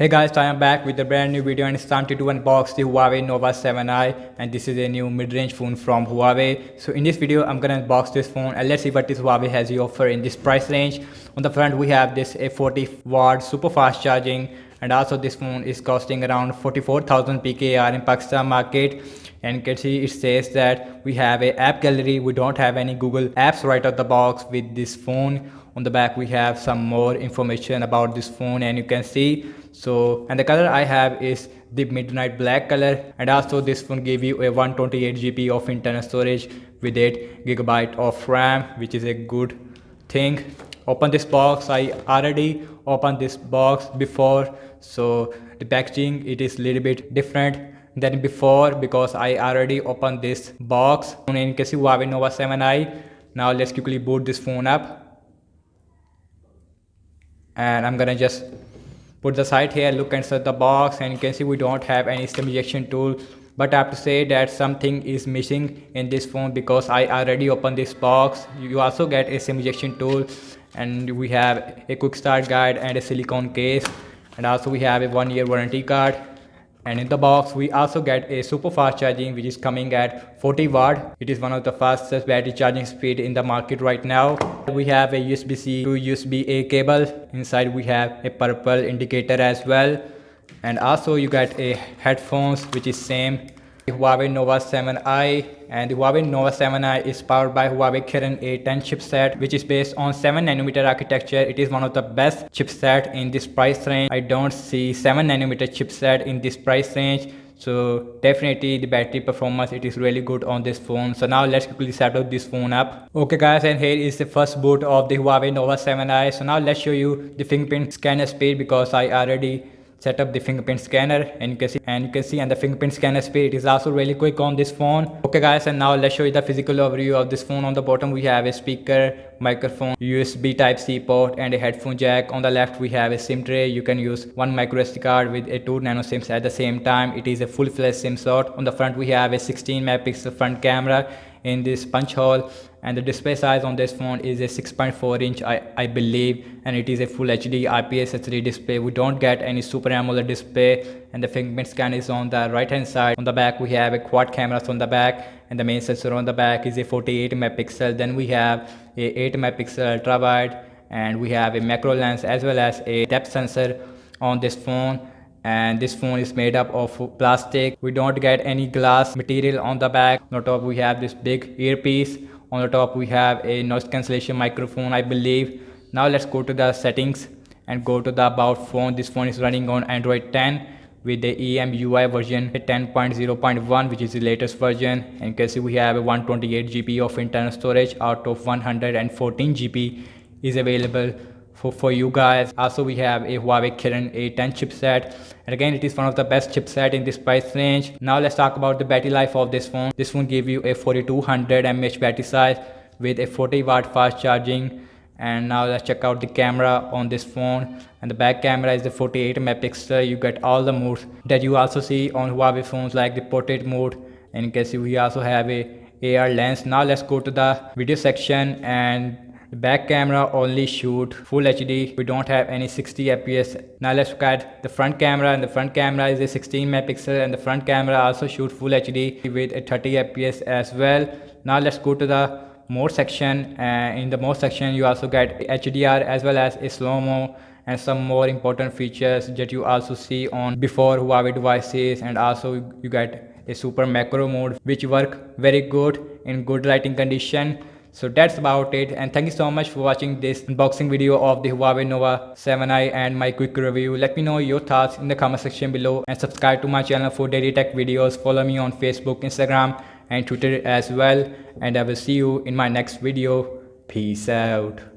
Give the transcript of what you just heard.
Hey guys, I am back with a brand new video and it's time to unbox the Huawei Nova 7i, and this is a new mid-range phone from Huawei. So in this video I'm gonna unbox this phone and let's see what this Huawei has to offer in this price range. On the front we have this a 40-watt super fast charging, and also this phone is costing around 44,000 PKR in Pakistan market. And you can see it says that we have a app gallery. We don't have any Google apps right out the box with this phone. On the back we have some more information about this phone, and you can see, so and the color I have is the midnight black color, and also this phone give you a 128 GB of internal storage with 8 GB of RAM, which is a good thing. Open this box. I already opened this box before, so the packaging it is little bit different than before because I already opened this box. And you can see Huawei Nova 7i. Now let's quickly boot this phone up, and I'm gonna just put the side here, look inside the box, and you can see we don't have any SIM ejection tool, but I have to say that something is missing in this phone because I already opened this box. You also get a SIM ejection tool, and we have a quick start guide and a silicone case, and also we have a 1-year warranty card. And in the box we also get a super fast charging which is coming at 40 watt. It is one of the fastest battery charging speed in the market right now. We have a USB-C to USB-A cable. Inside we have a purple indicator as well, and also you get a headphones which is same. The Huawei Nova 7i, and the Huawei Nova 7i is powered by Huawei Kirin A10 chipset, which is based on 7nm architecture. It is one of the best chipset in this price range. I don't see 7nm chipset in this price range, so definitely the battery performance it is really good on this phone. So now let's quickly set up this phone up. Okay guys, and here is the first boot of the Huawei Nova 7i. So now let's show you the fingerprint scanner speed because I already set up the fingerprint scanner, and you can see and the fingerprint scanner speed is also really quick on this phone. Okay guys, and now let's show you the physical overview of this phone. On the bottom we have a speaker, microphone, USB type C port, and a headphone jack. On the left we have a SIM tray. You can use one micro SD card with a 2 nano SIMs at the same time. It is a full-fledged SIM slot. On the front we have a 16 megapixel front camera in this punch hole, and the display size on this phone is a 6.4 inch I believe, and it is a full HD IPS HD display. We don't get any Super AMOLED display, and the fingerprint scan is on the right hand side. On the back we have a quad cameras on the back, and the main sensor on the back is a 48 megapixel. Then we have a 8 megapixel ultra wide, and we have a macro lens as well as a depth sensor on this phone. And this phone is made up of plastic. We don't get any glass material on the back. On the top we have this big earpiece. On the top we have a noise cancellation microphone I believe. Now let's go to the settings and go to the about phone. This phone is running on Android 10 with the EMUI version 10.0.1, which is the latest version. And you can see we have a 128 GB of internal storage out of 114 GB is available for you guys. Also we have a Huawei Kirin A10 chipset, and again it is one of the best chipset in this price range. Now let's talk about the battery life of this phone. This phone gives you a 4200 mAh battery size with a 40 watt fast charging. And now let's check out the camera on this phone, and the back camera is the 48 megapixel. You get all the modes that you also see on Huawei phones like the portrait mode, and you can see we also have a AR lens. Now let's go to the video section, and the back camera only shoot full HD. We don't have any 60 fps. Now let's look at the front camera, and the front camera is a 16 megapixel, and the front camera also shoot full HD with a 30 fps as well. Now let's go to the mode section, and in the mode section you also get HDR as well as a slow-mo and some more important features that you also see on before Huawei devices. And also you get a super macro mode which work very good in good lighting condition. So that's about it, and thank you so much for watching this unboxing video of the Huawei Nova 7i and my quick review. Let me know your thoughts in the comment section below, and subscribe to my channel for daily tech videos. Follow me on Facebook, Instagram and Twitter as well, and I will see you in my next video. Peace out.